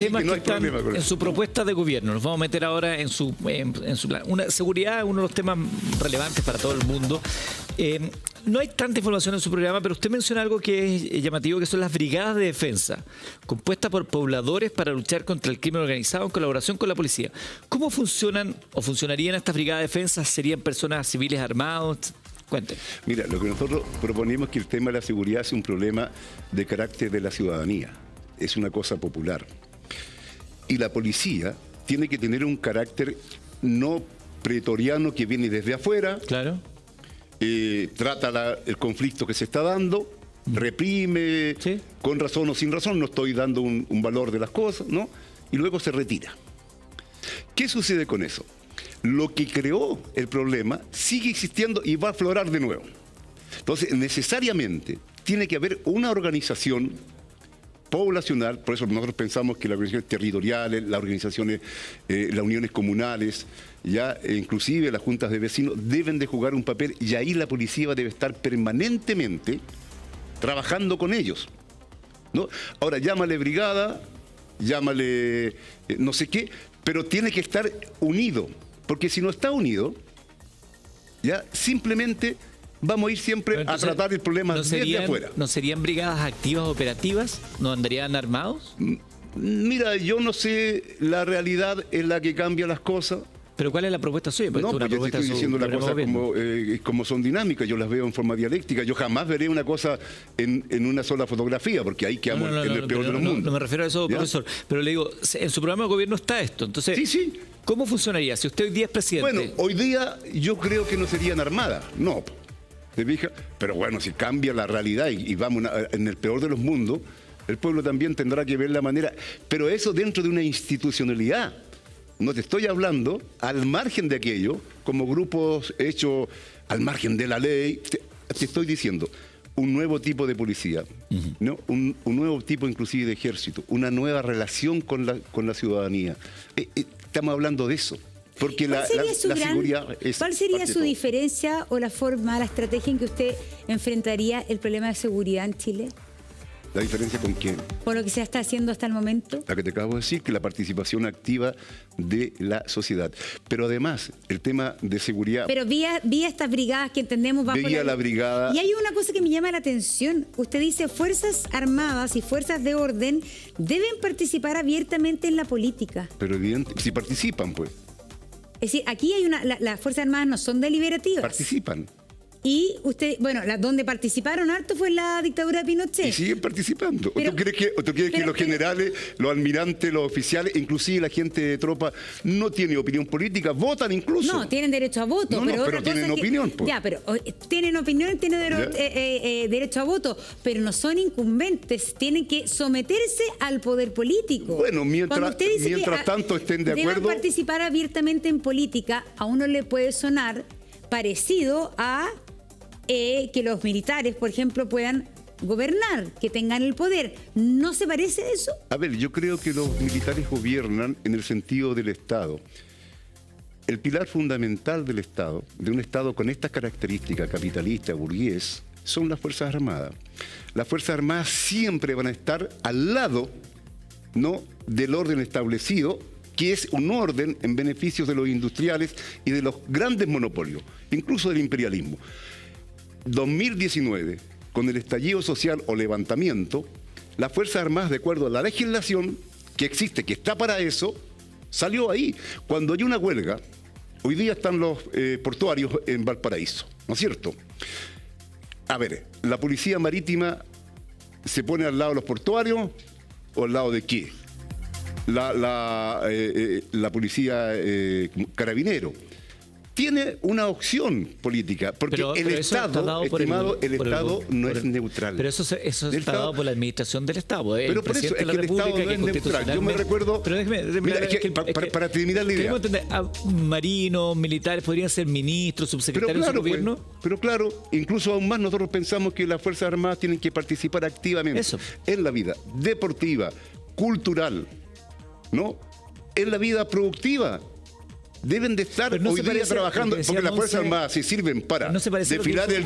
temas no que están en su propuesta de gobierno. Nos vamos a meter ahora en su plan. Seguridad es uno de los temas relevantes para todo el mundo. No hay tanta información en su programa, pero usted menciona algo que es llamativo, que son las brigadas de defensa, compuestas por pobladores para luchar contra el crimen organizado en colaboración con la policía. ¿Cómo funcionan o funcionarían estas brigadas de defensa? ¿Serían personas civiles armados? Cuente. Mira, lo que nosotros proponemos es que el tema de la seguridad es un problema de carácter de la ciudadanía. Es una cosa popular. Y la policía tiene que tener un carácter no pretoriano que viene desde afuera. Claro. Trata el conflicto que se está dando, reprime, ¿sí?, con razón o sin razón, no estoy dando un valor de las cosas, ¿no? Y luego se retira. ¿Qué sucede con eso? Lo que creó el problema sigue existiendo y va a aflorar de nuevo. Entonces, necesariamente, tiene que haber una organización poblacional, por eso nosotros pensamos que las organizaciones territoriales, las organizaciones, las uniones comunales, ya inclusive las juntas de vecinos, deben de jugar un papel, y ahí la policía debe estar permanentemente trabajando con ellos, ¿no? Ahora, llámale brigada, llámale no sé qué, pero tiene que estar unido, porque si no está unido, ya simplemente vamos a ir siempre a tratar el problema desde afuera. ¿No serían brigadas activas operativas? ¿No andarían armados? Mira, yo no sé la realidad en la que cambian las cosas. ¿Pero cuál es la propuesta suya? No, pues yo te estoy diciendo las cosas como son dinámicas, yo las veo en forma dialéctica. Yo jamás veré una cosa en una sola fotografía, porque ahí quedamos en el peor de los mundos. No me refiero a eso, ¿ya?, profesor. Pero le digo, en su programa de gobierno está esto. Entonces, sí. ¿Cómo funcionaría si usted hoy día es presidente? Bueno, hoy día yo creo que no serían armadas, no. ¿Te fijas? Pero bueno, si cambia la realidad y vamos en el peor de los mundos, el pueblo también tendrá que ver la manera. Pero eso dentro de una institucionalidad. No te estoy hablando al margen de aquello, como grupos hechos al margen de la ley. Te estoy diciendo un nuevo tipo de policía, ¿no? Un nuevo tipo inclusive de ejército, una nueva relación con la ciudadanía. Estamos hablando de eso. Porque la seguridad es... ¿Cuál sería su diferencia o la forma, la estrategia en que usted enfrentaría el problema de seguridad en Chile? ¿La diferencia con quién? ¿Por lo que se está haciendo hasta el momento? La que te acabo de decir, que la participación activa de la sociedad. Pero además, el tema de seguridad... Pero vía estas brigadas que entendemos... Vía la brigada... Y hay una cosa que me llama la atención. Usted dice, Fuerzas Armadas y Fuerzas de Orden deben participar abiertamente en la política. Pero evidente, si participan, pues. Es decir, aquí hay las Fuerzas Armadas no son deliberativas. Participan. Y usted, bueno, donde participaron harto fue en la dictadura de Pinochet. Y siguen participando. ¿O tú crees que los generales, los almirantes, los oficiales, inclusive la gente de tropa, no tienen opinión política? Votan incluso. No, tienen derecho a voto. Pero tienen opinión. Pues. Ya, pero tienen opinión, tienen derecho a voto, pero no son incumbentes. Tienen que someterse al poder político. Bueno, mientras tanto estén de acuerdo... Deben participar abiertamente en política. A uno le puede sonar parecido a... que los militares, por ejemplo, puedan gobernar, que tengan el poder. ¿No se parece a eso? A ver, yo creo que los militares gobiernan en el sentido del Estado. El pilar fundamental del Estado, de un Estado con estas características, capitalista, burgués, son las Fuerzas Armadas. Las Fuerzas Armadas siempre van a estar al lado, ¿no?, del orden establecido, que es un orden en beneficio de los industriales y de los grandes monopolios, incluso del imperialismo. 2019, con el estallido social o levantamiento, las Fuerzas Armadas, de acuerdo a la legislación que existe, que está para eso, salió ahí. Cuando hay una huelga, hoy día están los portuarios en Valparaíso, ¿no es cierto? A ver, ¿la policía marítima se pone al lado de los portuarios o al lado de qué? La policía carabinero tiene una opción política, porque el Estado, estimado, el Estado no es neutral. Pero eso está dado por la administración del Estado. Pero por eso es que el Estado no es neutral. Yo me recuerdo... Pero déjeme... Mira, para terminar la idea... Marinos, militares, podrían ser ministros, subsecretarios del gobierno. Pero claro, incluso aún más nosotros pensamos que las Fuerzas Armadas tienen que participar activamente en la vida deportiva, cultural, ¿no?, en la vida productiva. deben de estar Pero no hoy se día parece trabajando, lo que decía porque las Fuerzas Monse, Armadas se sirven para no se parece a lo que desfilar hizo-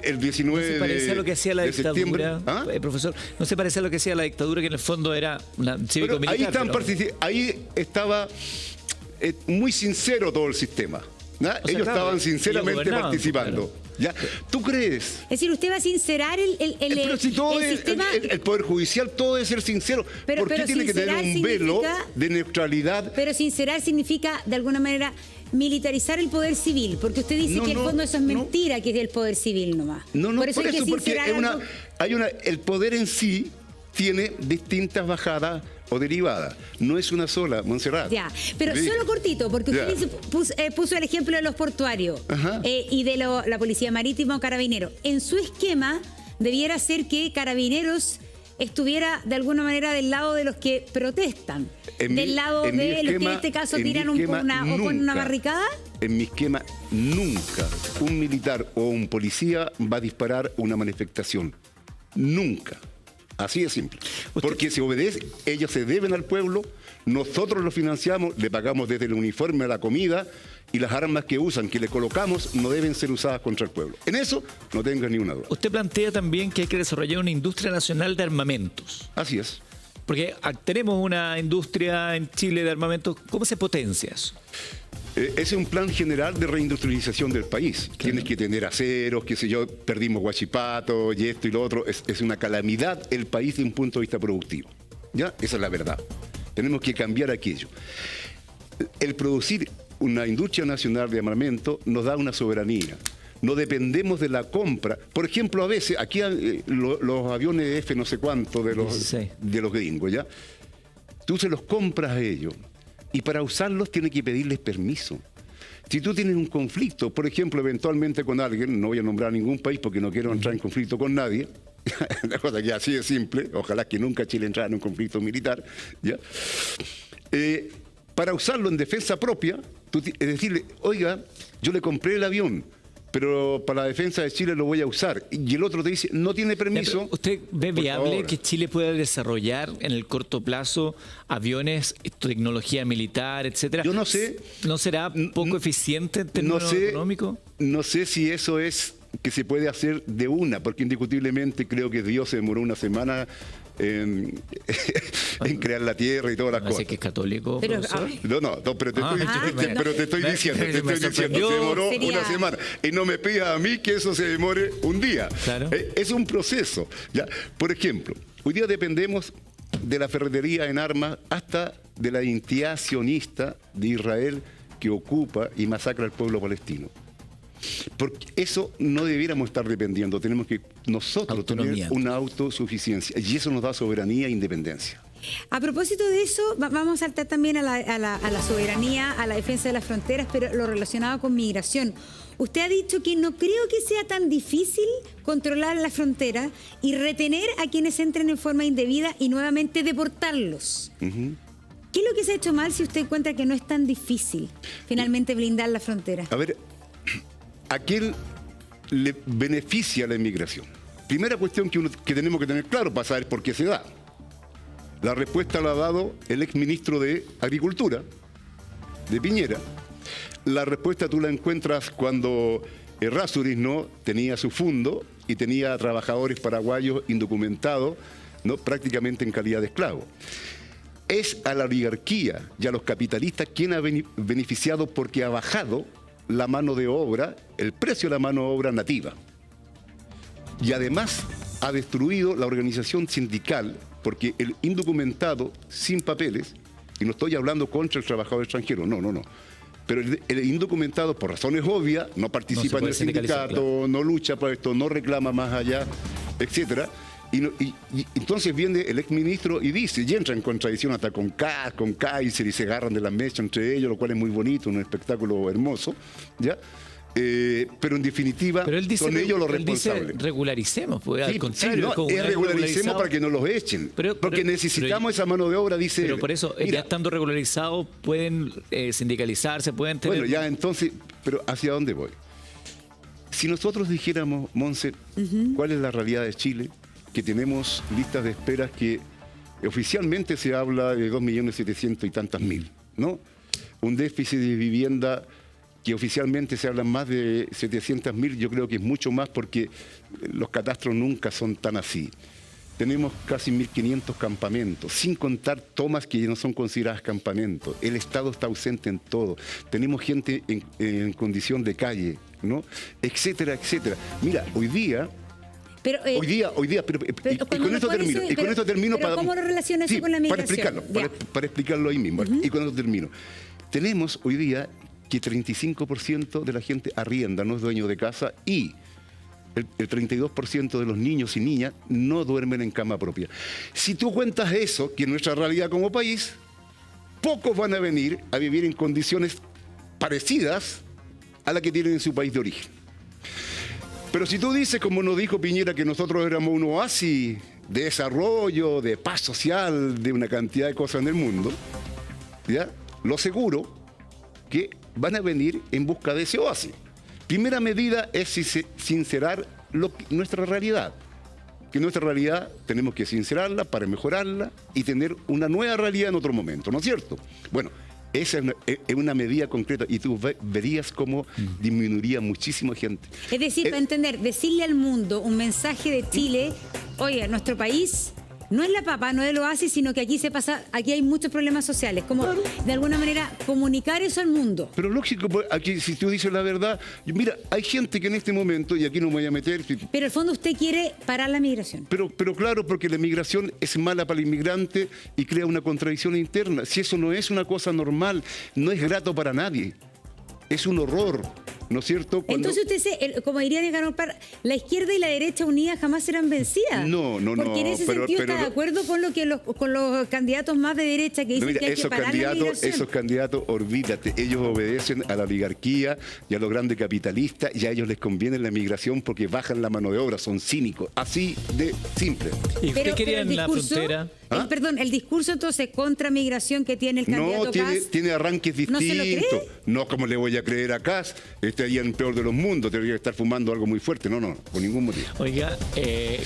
el 19 ¿No se parece a lo que hacía la de septiembre. dictadura, ¿Ah? profesor? ¿No se parece a lo que hacía la dictadura, que en el fondo era una Pero cívico-militar? ahí estaba muy sincero todo el sistema. ¿ya? O sea, Ellos claro, estaban sinceramente ellos gobernaban, participando. ¿ya? ¿Tú crees? Es decir, usted va a sincerar Pero si todo el sistema. el Poder Judicial, todo debe ser sincero. Pero- ¿Por qué pero tiene que tener sincerar un velo significa- de neutralidad? Pero sincerar significa, de alguna manera, militarizar el poder civil, porque usted dice No, que en el no, fondo eso es no. mentira, que es el poder civil nomás. No, por eso hay que porque sincerar el poder en sí tiene distintas bajadas o derivadas. No es una sola, Montserrat. Ya, pero Sí. solo cortito, porque usted Ya. puso el ejemplo de los portuarios Ajá. y de la Policía Marítima o Carabineros. En su esquema debiera ser que Carabineros estuviera de alguna manera del lado de los que protestan, del lado de los que en este caso tiran o ponen una barricada. En mi esquema, nunca un militar o un policía va a disparar una manifestación. Nunca. Así de simple. Porque se obedece, ellos se deben al pueblo, nosotros lo financiamos, le pagamos desde el uniforme a la comida y las armas que usan, que le colocamos, no deben ser usadas contra el pueblo. En eso no tengas ninguna duda. Usted plantea también que hay que desarrollar una industria nacional de armamentos. Así es. Porque tenemos una industria en Chile de armamentos. ¿Cómo se potencia eso? Ese es un plan general de reindustrialización del país. Tienes que tener aceros, qué sé yo, perdimos Huachipato y esto y lo otro. Es una calamidad el país desde un punto de vista productivo. ¿Ya? Esa es la verdad. Tenemos que cambiar aquello. El producir una industria nacional de armamento nos da una soberanía. No dependemos de la compra. Por ejemplo, a veces, aquí los aviones F no sé cuánto de los gringos, ¿ya? Tú se los compras a ellos y para usarlos tienes que pedirles permiso. Si tú tienes un conflicto, por ejemplo, eventualmente con alguien, no voy a nombrar ningún país porque no quiero entrar en conflicto con nadie, la cosa que así de simple, ojalá que nunca Chile entrara en un conflicto militar, ¿ya? Para usarlo en defensa propia, es decirle, oiga, yo le compré el avión, pero para la defensa de Chile lo voy a usar. Y el otro te dice, no tiene permiso. ¿Usted ve Por viable favor. que Chile pueda desarrollar en el corto plazo aviones, tecnología militar, etcétera? Yo no sé. ¿No será poco eficiente en términos económicos? No sé si eso es que se puede hacer de una, porque indiscutiblemente creo que Dios se demoró una semana en crear la tierra y todas las Así cosas. que es católico, Pero, profesor. No, pero te estoy me diciendo, sorprendió. se demoró Sería- una semana. Y no me pidas a mí que eso se demore un día. Claro. Es un proceso. ¿Ya? Por ejemplo, hoy día dependemos de la ferretería en armas hasta de la identidad sionista de Israel que ocupa y masacra al pueblo palestino. Porque eso no debiéramos estar dependiendo, tenemos que nosotros Autonomía. tener una autosuficiencia y eso nos da soberanía e independencia. A propósito de eso, vamos a saltar también a la soberanía, a la defensa de las fronteras, pero lo relacionado con migración. Usted ha dicho que no creo que sea tan difícil controlar la frontera y retener a quienes entren en forma indebida y nuevamente deportarlos. ¿Qué es lo que se ha hecho mal si usted encuentra que no es tan difícil finalmente blindar la frontera? A ver, ¿a quién le beneficia la inmigración? Primera cuestión que tenemos que tener claro para saber por qué se da. La respuesta la ha dado el exministro de Agricultura, de Piñera. La respuesta tú la encuentras cuando Errázuriz, ¿no?, tenía su fondo y tenía trabajadores paraguayos indocumentados, ¿no?, prácticamente en calidad de esclavos. Es a la oligarquía y a los capitalistas quien ha beneficiado porque ha bajado la mano de obra, el precio de la mano de obra nativa. Y además ha destruido la organización sindical porque el indocumentado sin papeles, y no estoy hablando contra el trabajador extranjero, no. Pero el indocumentado, por razones obvias, no participa en puede el sindicalizar, sindicato, no lucha por esto, no reclama más allá, etcétera. Y entonces viene el exministro y dice, y entra en contradicción hasta con Kaiser y se agarran de la mecha entre ellos, lo cual es muy bonito, un espectáculo hermoso, ¿ya? Pero en definitiva Pero él dice, son ellos los él dice, responsables. regularicemos, pues, al Sí, contrario. no, como es una vez regularicemos regularizado- para que no los echen. porque necesitamos esa mano de obra, dice Pero él. por eso, ya Mira, estando regularizados, pueden sindicalizarse, pueden tener... bueno, ya entonces, pero ¿hacia dónde voy? Si nosotros dijéramos, Monse, ¿cuál es la realidad de Chile? Que tenemos listas de esperas que oficialmente se habla de 2.700.000 y tantas, ¿no? un déficit de vivienda que oficialmente se hablan más de 700.000, yo creo que es mucho más porque los catastros nunca son tan así. Tenemos casi 1.500 campamentos, sin contar tomas que no son consideradas campamentos. El Estado está ausente en todo. Tenemos gente en condición de calle, ¿no? Etcétera, etcétera. Mira, hoy día, pero y con esto termino. Y con esto termino pero ¿cómo lo relaciona eso con la migración? Para explicarlo ahí mismo. Y con esto termino. Tenemos hoy día que 35% de la gente arrienda, no es dueño de casa, y el 32% de los niños y niñas no duermen en cama propia. Si tú cuentas eso, que es nuestra realidad como país, pocos van a venir a vivir en condiciones parecidas a la que tienen en su país de origen. Pero si tú dices, como nos dijo Piñera, que nosotros éramos un oasis de desarrollo, de paz social, de una cantidad de cosas en el mundo, ¿ya? Lo seguro que van a venir en busca de ese oasis. Primera medida es sincerar nuestra realidad. Que nuestra realidad tenemos que sincerarla para mejorarla y tener una nueva realidad en otro momento, ¿no es cierto? Bueno, esa es una medida concreta y tú verías cómo disminuiría muchísima gente. Es decir, para entender, decirle al mundo un mensaje de Chile, oye, nuestro país no es la papa, no es el oasis, sino que aquí hay muchos problemas sociales. Como de alguna manera comunicar eso al mundo. Pero lógico, aquí si tú dices la verdad, mira, hay gente que en este momento, y aquí no me voy a meter... Pero al fondo usted quiere parar la migración. Pero claro, porque la migración es mala para el inmigrante y crea una contradicción interna. Si eso no es una cosa normal, no es grato para nadie. Es un horror, ¿no es cierto? Entonces usted, como diría Nicanor Parra, la izquierda y la derecha unidas jamás serán vencidas. No. Porque en ese sentido está de acuerdo con lo que con los candidatos más de derecha que dicen que hay que parar la migración. Esos candidatos, olvídate, ellos obedecen a la oligarquía y a los grandes capitalistas y a ellos les conviene la migración porque bajan la mano de obra, son cínicos, así de simple. ¿Y usted quería en la frontera? Perdón, el discurso entonces contra migración que tiene el candidato Kast. Tiene arranques distintos. ¿No se lo cree? No, como le voy a creer a Kast, ahí en el peor de los mundos, tendría que estar fumando algo muy fuerte. No, por ningún motivo. Oiga, ¿qué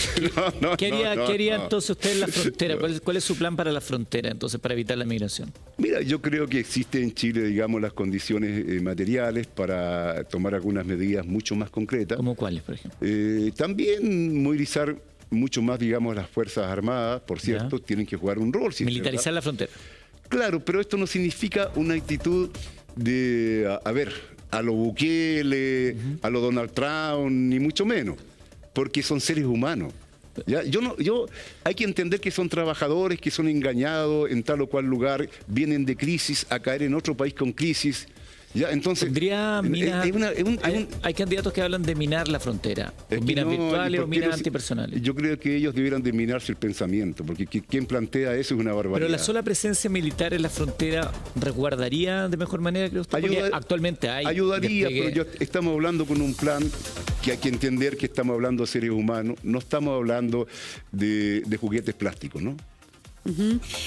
haría entonces usted en la frontera? ¿Cuál es su plan para la frontera, entonces, para evitar la migración? Mira, yo creo que existe en Chile, digamos, las condiciones materiales para tomar algunas medidas mucho más concretas. ¿Cómo cuáles, por ejemplo? También movilizar mucho más, digamos, las Fuerzas Armadas, por cierto, tienen que jugar un rol. Militarizar la frontera. Claro, pero esto no significa una actitud de, a lo Bukele, a lo Donald Trump, ni mucho menos, porque son seres humanos. ¿Ya? Hay que entender que son trabajadores, que son engañados en tal o cual lugar, vienen de crisis a caer en otro país con crisis. Ya, entonces, hay candidatos que hablan de minar la frontera, minas virtuales o minas antipersonales. Yo creo que ellos debieran de minarse el pensamiento, porque quien plantea eso es una barbaridad. Pero la sola presencia militar en la frontera resguardaría de mejor manera, creo usted, porque actualmente hay ayudaría, despegue. Pero estamos hablando con un plan que hay que entender que estamos hablando de seres humanos, no estamos hablando de juguetes plásticos, ¿no?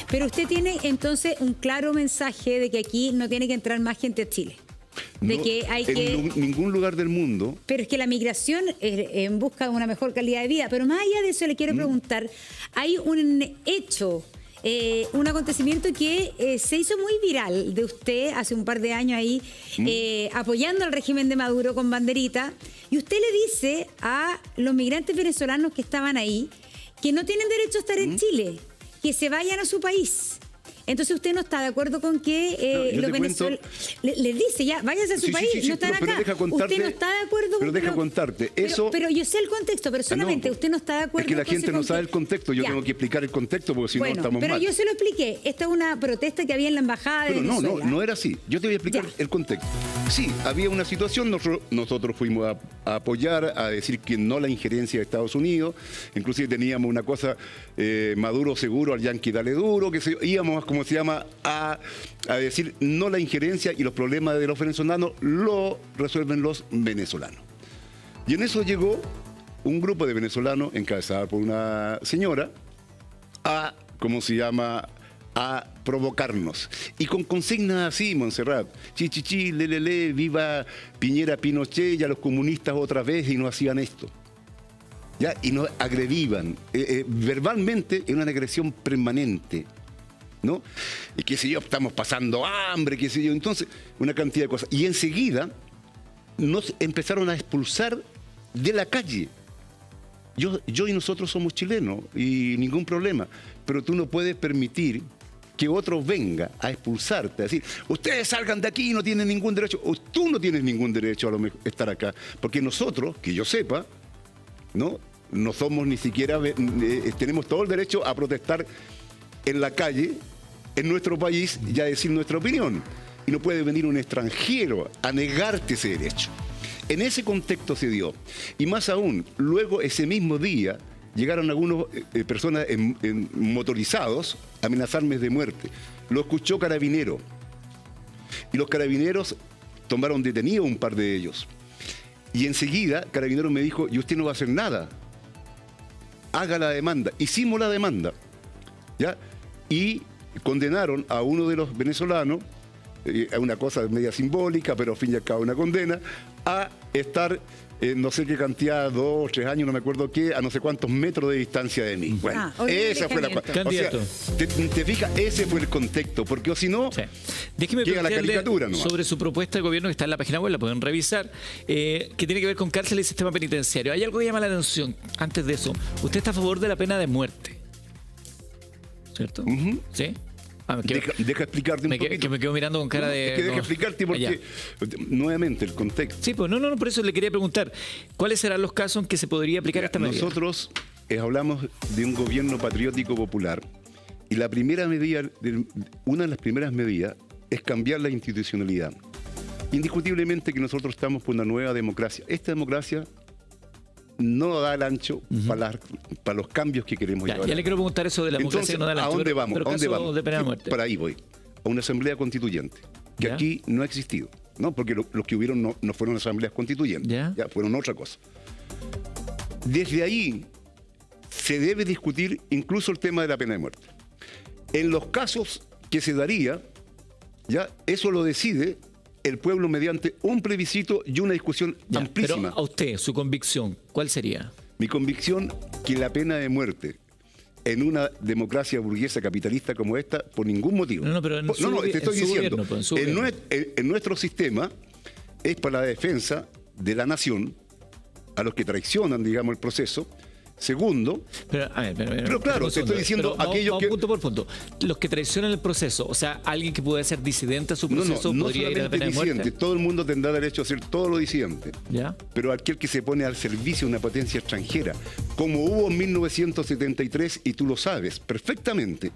Pero usted tiene entonces un claro mensaje de que aquí no tiene que entrar más gente a Chile. En ningún lugar del mundo. Pero es que la migración es en busca de una mejor calidad de vida. Pero más allá de eso le quiero preguntar, hay un hecho, un acontecimiento que se hizo muy viral de usted hace un par de años ahí, apoyando al régimen de Maduro con banderita, y usted le dice a los migrantes venezolanos que estaban ahí que no tienen derecho a estar en Chile, que se vayan a su país. Entonces usted no está de acuerdo con que los venezolanos les dice ya, váyanse a su país, no están acá. Usted no está de acuerdo. Pero deja contarte. Pero yo sé el contexto, pero solamente usted no está de acuerdo. Es que la gente no sabe el contexto, yo tengo que explicar el contexto porque si no estamos mal. Pero yo se lo expliqué. Esta es una protesta que había en la embajada de Venezuela. No era así. Yo te voy a explicar el contexto. Sí, había una situación, nosotros fuimos a apoyar, a decir que no la injerencia de Estados Unidos, inclusive teníamos una cosa, Maduro seguro, al yanqui dale duro, que íbamos, como se llama, a decir no la injerencia y los problemas de los venezolanos lo resuelven los venezolanos. Y en eso llegó un grupo de venezolanos encabezado por una señora a, ¿cómo se llama?, a provocarnos. Y con consignas así, Montserrat, chichichi, lelele, viva Piñera, Pinochet, y a los comunistas otra vez, y no hacían esto. ¿Ya? Y nos agredían. Verbalmente, en una agresión permanente. ¿no? Y qué sé yo, estamos pasando hambre, qué sé yo. Entonces, una cantidad de cosas. Y enseguida nos empezaron a expulsar de la calle. Yo y nosotros somos chilenos y ningún problema, pero tú no puedes permitir que otro venga a expulsarte, a decir, ustedes salgan de aquí y no tienen ningún derecho, o tú no tienes ningún derecho a lo mejor estar acá, porque nosotros, que yo sepa, no somos ni siquiera, tenemos todo el derecho a protestar en la calle, en nuestro país, y a decir nuestra opinión. Y no puede venir un extranjero a negarte ese derecho. En ese contexto se dio. Y más aún, luego ese mismo día llegaron algunas personas motorizados a amenazarme de muerte. Lo escuchó Carabinero. Y los carabineros tomaron detenido un par de ellos. Y enseguida Carabinero me dijo, y usted no va a hacer nada. Haga la demanda. Hicimos la demanda. ¿Ya? Y condenaron a uno de los venezolanos, a una cosa media simbólica, pero al fin y al cabo una condena, a estar no sé qué cantidad, 2 o 3 años, no me acuerdo qué, a no sé cuántos metros de distancia de mí. Bueno, esa fue la cosa. Candidato. O sea, te fijas, ese fue el contexto, porque o si no, sí. Déjeme llega la caricatura nomás. Sobre su propuesta de gobierno que está en la página web, la pueden revisar, que tiene que ver con cárcel y sistema penitenciario. Hay algo que llama la atención. Antes de eso, usted está a favor de la pena de muerte, ¿cierto? ¿Sí? Deja explicarte un poquito. Que me quedo mirando con cara de... Es que deja explicarte porque, nuevamente, el contexto. Sí, pues no, por eso le quería preguntar, ¿cuáles serán los casos en que se podría aplicar esta medida? Nosotros hablamos de un gobierno patriótico popular y la primera medida, una de las primeras medidas es cambiar la institucionalidad. Indiscutiblemente que nosotros estamos por una nueva democracia. Esta democracia no da el ancho para los cambios que queremos llevar. Ya le quiero preguntar eso de la democracia. Entonces, no da el ancho, ¿a dónde vamos? Pero ¿A dónde vamos? De pena de muerte. Para ahí voy. A una asamblea constituyente, que aquí no ha existido, ¿no? Porque los que hubieron no fueron asambleas constituyentes, ya fueron otra cosa. Desde ahí se debe discutir incluso el tema de la pena de muerte. En los casos que se daría, ya eso lo decide el pueblo mediante un plebiscito y una discusión amplísima. Pero a usted, su convicción, ¿cuál sería? Mi convicción que la pena de muerte en una democracia burguesa capitalista como esta, por ningún motivo. Te estoy diciendo, en nuestro sistema es para la defensa de la nación, a los que traicionan, digamos, el proceso. Segundo, pero claro, te estoy diciendo aquello que... Punto por punto. Los que traicionan el proceso, o sea, alguien que puede ser disidente a su proceso podría ir a la pena de muerte. Todo el mundo tendrá derecho a hacer todo lo disidente. ¿Ya? Pero aquel que se pone al servicio de una potencia extranjera, como hubo en 1973, y tú lo sabes perfectamente,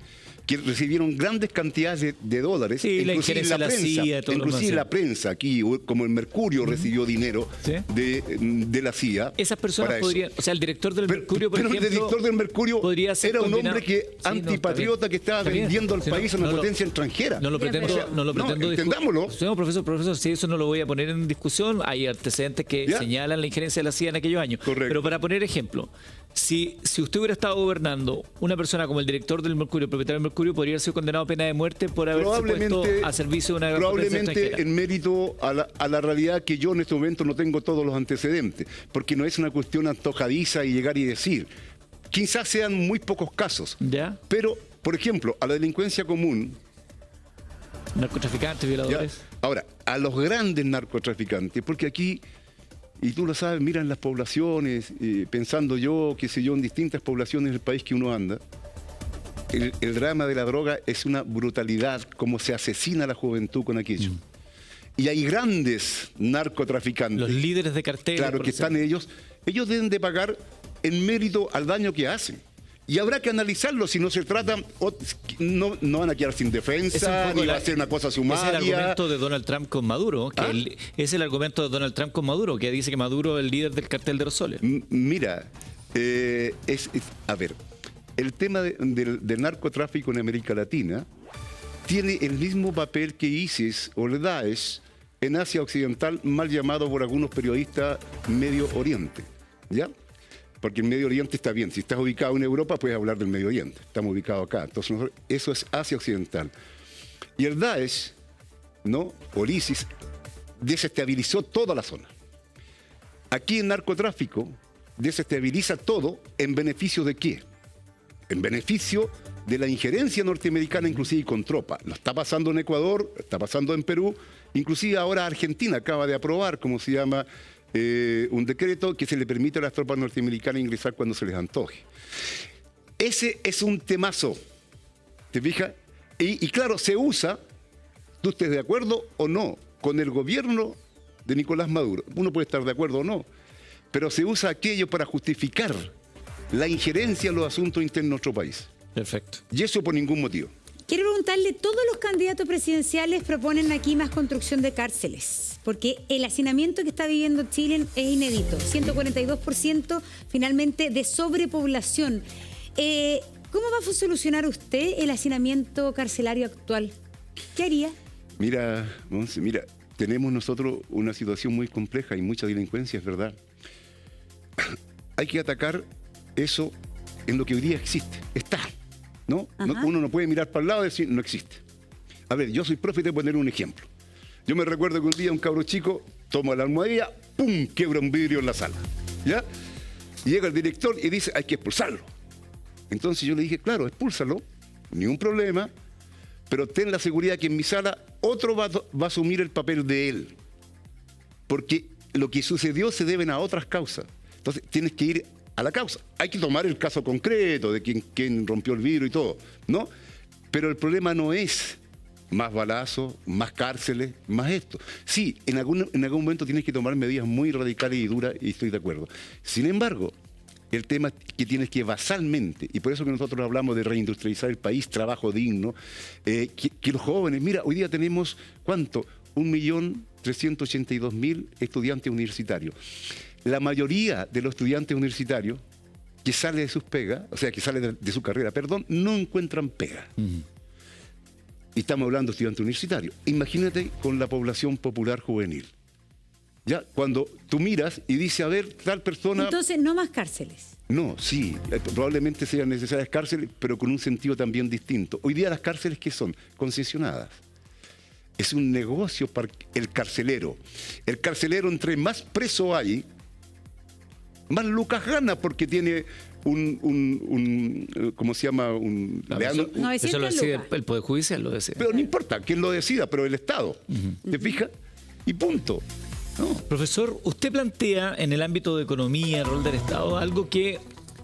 que recibieron grandes cantidades de dólares, sí, inclusive la prensa aquí, como el Mercurio recibió dinero de la CIA. Esas personas podrían, o sea, el director del Mercurio, por ejemplo, el director del Mercurio era un hombre antipatriota que estaba vendiendo al país a una potencia extranjera. No lo pretendo entendámoslo. No, profesor, sí, eso no lo voy a poner en discusión. Hay antecedentes que señalan la injerencia de la CIA en aquellos años. Correcto. Pero para poner ejemplo, si usted hubiera estado gobernando, una persona como el director del Mercurio, el propietario del Mercurio, podría ser condenado a pena de muerte por haberse puesto a servicio de una potencia extranjera. Probablemente en mérito a la realidad que yo en este momento no tengo todos los antecedentes, porque no es una cuestión antojadiza y llegar y decir. Quizás sean muy pocos casos, pero, por ejemplo, a la delincuencia común... Narcotraficantes, violadores. Ahora, a los grandes narcotraficantes, porque aquí... Y tú lo sabes, miran las poblaciones, pensando yo, qué sé yo, en distintas poblaciones del país que uno anda, el drama de la droga es una brutalidad, como se asesina a la juventud con aquello. Y hay grandes narcotraficantes. Los líderes de carteles. Claro, que están ellos deben de pagar en mérito al daño que hacen. Y habrá que analizarlo, si no se trata, no van a quedar sin defensa, ni va a ser una cosa sumaria. Es el argumento de Donald Trump con Maduro, es el argumento de Donald Trump con Maduro, que dice que Maduro es el líder del cartel de los soles. Mira, a ver, el tema del narcotráfico en América Latina tiene el mismo papel que ISIS o el Daesh en Asia Occidental, mal llamado por algunos periodistas Medio Oriente, ¿ya? Porque el Medio Oriente está bien. Si estás ubicado en Europa, puedes hablar del Medio Oriente. Estamos ubicados acá. Entonces, eso es Asia Occidental. Y el Daesh, o el ISIS, desestabilizó toda la zona. Aquí el narcotráfico desestabiliza todo en beneficio de qué? En beneficio de la injerencia norteamericana, inclusive con tropas. Lo está pasando en Ecuador, está pasando en Perú, inclusive ahora Argentina acaba de aprobar, como se llama, un decreto que se le permite a las tropas norteamericanas ingresar cuando se les antoje. Ese es un temazo, ¿te fijas? Y claro, se usa, tú estés de acuerdo o no, con el gobierno de Nicolás Maduro. Uno puede estar de acuerdo o no, pero se usa aquello para justificar la injerencia en los asuntos internos de nuestro país. Perfecto. Y eso por ningún motivo. Quiero preguntarle, todos los candidatos presidenciales proponen aquí más construcción de cárceles, porque el hacinamiento que está viviendo Chile es inédito. 142% finalmente de sobrepoblación. ¿Cómo va a solucionar usted el hacinamiento carcelario actual? ¿Qué haría? Mira, Monse, mira, tenemos nosotros una situación muy compleja y mucha delincuencia, es verdad. Hay que atacar eso en lo que hoy día existe. Está, ¿no? Uno no puede mirar para el lado y decir, no existe. A ver, yo soy profe y te voy a poner un ejemplo. Yo me recuerdo que un día un cabro chico toma la almohadilla, ¡pum!, quiebra un vidrio en la sala. ¿Ya? Y llega el director y dice, hay que expulsarlo. Entonces yo le dije, claro, expúlsalo, ni un problema, pero ten la seguridad que en mi sala otro va a asumir el papel de él. Porque lo que sucedió se deben a otras causas. Entonces tienes que ir a la causa. Hay que tomar el caso concreto de quién rompió el vidrio y todo, ¿no? Pero el problema no es más balazos, más cárceles, más esto. Sí, en algún momento tienes que tomar medidas muy radicales y duras, y estoy de acuerdo. Sin embargo, el tema es que tienes que basalmente, y por eso que nosotros hablamos de reindustrializar el país, trabajo digno, que los jóvenes, mira, hoy día tenemos, ¿cuánto? 1.382.000 estudiantes universitarios. La mayoría de los estudiantes universitarios que sale de sus pegas, o sea, que sale de su carrera, perdón, no encuentran pega. Y estamos hablando de estudiantes universitarios. Imagínate con la población popular juvenil. Ya, cuando tú miras y dices, a ver, tal persona... Entonces, no más cárceles. No, sí, probablemente sean necesarias cárceles, pero con un sentido también distinto. Hoy día las cárceles, ¿qué son? Concesionadas. Es un negocio para el carcelero. El carcelero, entre más preso hay, más lucas gana, porque tiene ¿cómo se llama? Eso lo decide el Poder Judicial, lo decide. Pero no importa quién lo decida, pero el Estado. ¿Te fijas? Y punto. No. Profesor, usted plantea en el ámbito de economía, el rol del Estado, algo que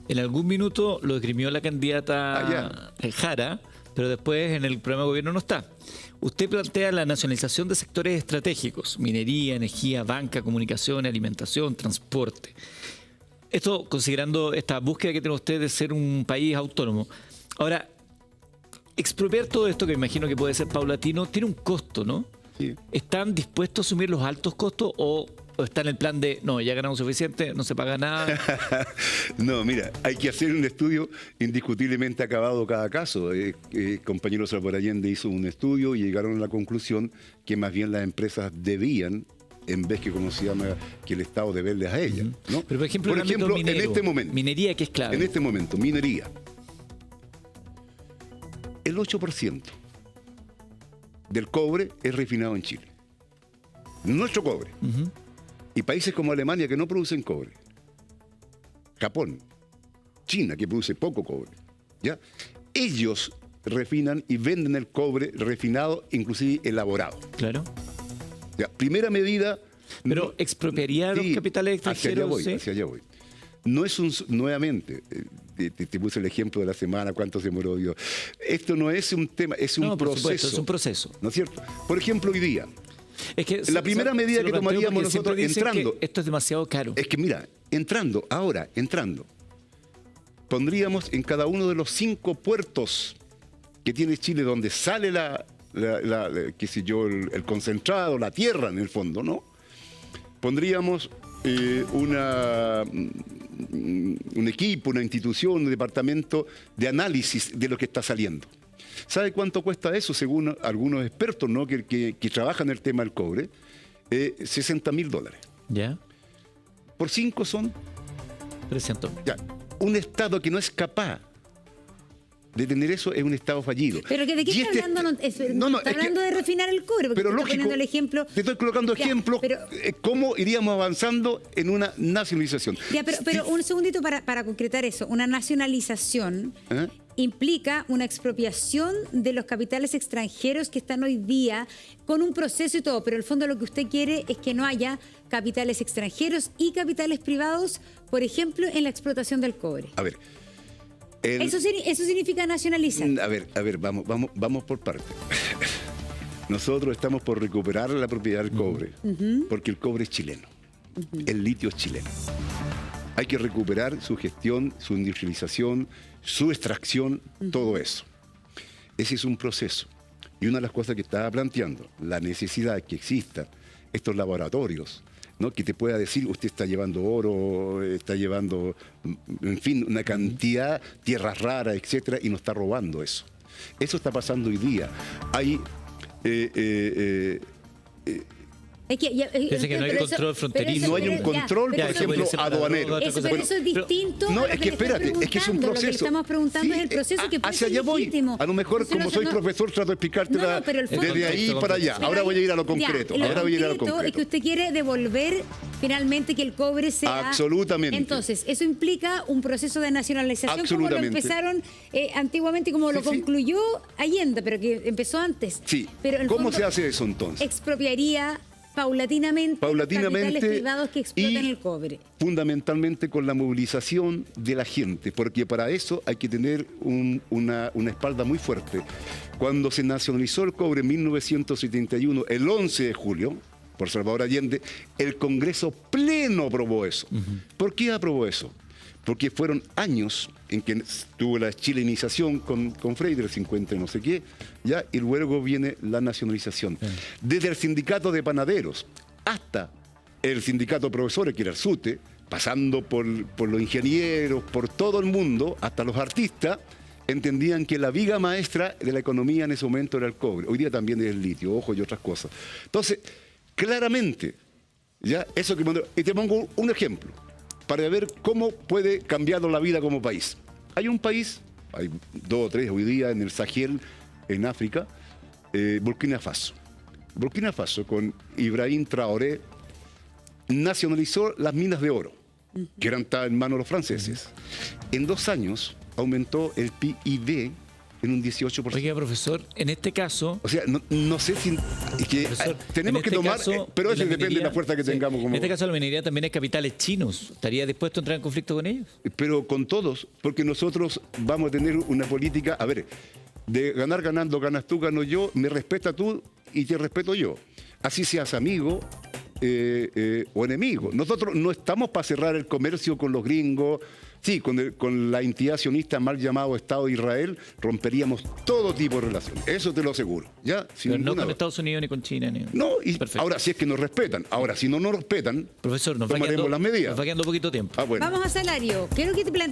en algún minuto lo esgrimió la candidata Jara, pero después en el programa de gobierno no está. Usted plantea la nacionalización de sectores estratégicos: minería, energía, banca, comunicación, alimentación, transporte. Esto considerando esta búsqueda que tiene usted de ser un país autónomo. Ahora, expropiar todo esto, que me imagino que puede ser paulatino, tiene un costo, ¿no? Sí. ¿Están dispuestos a asumir los altos costos o está en el plan de, no, ya ganamos suficiente, no se paga nada? No, mira, hay que hacer un estudio indiscutiblemente acabado cada caso. Compañero Salvador Allende hizo un estudio y llegaron a la conclusión que más bien las empresas debían, en vez que, como se llama, que el Estado deberles a ellas, ¿no? Pero, por ejemplo, minero, en este momento, minería, que es clave. En este momento, minería. El 8% del cobre es refinado en Chile. Nuestro cobre. Y países como Alemania, que no producen cobre. Japón, China, que produce poco cobre. ¿Ya? Ellos refinan y venden el cobre refinado, inclusive elaborado. Claro. Ya, primera medida... Pero expropiaría los capitales extranjeros. Hacia allá voy. No es nuevamente, te puse el ejemplo de la semana, cuánto se demoró Dios. Esto no es un tema, es un proceso. Supuesto, es un proceso. ¿No es cierto? Por ejemplo, hoy día, es que la primera medida que tomaríamos nosotros entrando... Esto es demasiado caro. Es que mira, entrando, pondríamos en cada uno de los 5 puertos que tiene Chile, donde sale qué sé yo, el concentrado, la tierra en el fondo, ¿no? Pondríamos un equipo, una institución, un departamento de análisis de lo que está saliendo. ¿Sabe cuánto cuesta eso? Según algunos expertos, ¿no?, que trabajan el tema del cobre, $60.000. ¿Ya? Por 5 son 300. Ya. Un Estado que no es capaz de tener eso es un Estado fallido. ¿Pero de qué está hablando? Está hablando de refinar el cobre, porque pero está lógico, poniendo el ejemplo. Te estoy colocando ejemplos cómo iríamos avanzando en una nacionalización. Ya, pero un segundito para concretar eso. Una nacionalización implica una expropiación de los capitales extranjeros que están hoy día con un proceso y todo, pero en el fondo lo que usted quiere es que no haya capitales extranjeros y capitales privados, por ejemplo, en la explotación del cobre. A ver. Eso significa nacionalizar. A ver, vamos por partes. Nosotros estamos por recuperar la propiedad del cobre, porque el cobre es chileno, el litio es chileno. Hay que recuperar su gestión, su industrialización, su extracción, todo eso. Ese es un proceso. Y una de las cosas que estaba planteando, la necesidad de que exista estos laboratorios, ¿no? Que te pueda decir, usted está llevando oro, está llevando, en fin, una cantidad, tierras raras, etcétera, y nos está robando eso. Eso está pasando hoy día. Hay... Piensa que no hay control fronterizo. No hay un control, por ejemplo, aduanero. Pero eso es distinto. No, a lo es que espérate, es que es un Lo que le proceso. estamos preguntando es el proceso que puede hacia ser allá voy. legítimo. A lo mejor, Entonces, como soy profesor, trato de explicarte pero el fondo- desde ahí para allá. Pero Ahora voy a ir a lo ya, concreto. lo Ahora voy a ir a lo concreto es que concreto. usted quiere devolver finalmente que el cobre sea... Absolutamente. Entonces, eso implica un proceso de nacionalización como lo Absolutamente. empezaron antiguamente, como lo Sí, sí. concluyó Allende, pero que empezó antes. Sí. Pero en el ¿Cómo fondo se hace eso entonces? expropiaría paulatinamente capitales privados que explotan y el cobre. fundamentalmente con la movilización de la gente, porque para eso hay que tener una espalda muy fuerte. Cuando se nacionalizó el cobre en 1971, el 11 de julio, por Salvador Allende, el Congreso pleno aprobó eso. ¿Por qué aprobó eso? Porque fueron años en que tuvo la chilenización con Frei, el 50 y no sé qué, ¿ya? Y luego viene la nacionalización. Desde el sindicato de panaderos hasta el sindicato de profesores, que era el SUTE, pasando por los ingenieros, por todo el mundo, hasta los artistas, entendían que la viga maestra de la economía en ese momento era el cobre. Hoy día también es el litio, ojo, y otras cosas. Entonces, claramente, ¿ya? Eso que y te pongo un ejemplo para ver cómo puede cambiar la vida como país. Hay un país, hay 2 o 3 hoy día en el Sahel, en África, Burkina Faso. Burkina Faso, con Ibrahim Traoré, nacionalizó las minas de oro, que estaban en manos de los franceses. En 2 años aumentó el PIB en un 18%. Oiga, profesor, en este caso... O sea, no sé si... Es que profesor, tenemos en que este tomar... caso, pero en eso la depende de la minería- fuerza que sí, tengamos. Como, En este caso, la minería también es capitales chinos. ¿Estaría dispuesto a entrar en conflicto con ellos? pero con todos, porque nosotros vamos a tener una política... A ver, de ganar ganando, ganas tú, gano yo, me respeta tú y te respeto yo. Así seas amigo o enemigo. Nosotros no estamos para cerrar el comercio con los gringos. Sí, con la entidad sionista mal llamado Estado de Israel romperíamos todo tipo de relaciones. Eso te lo aseguro. ¿Ya? Sin Pero no ninguna con duda. Estados Unidos ni con China. No, y Perfecto. ahora si es que nos respetan. Ahora, si no nos respetan, Profesor, nos va tomaremos quedando, las medidas. nos va quedando poquito tiempo. Ah, bueno. Vamos a salario. Quiero que te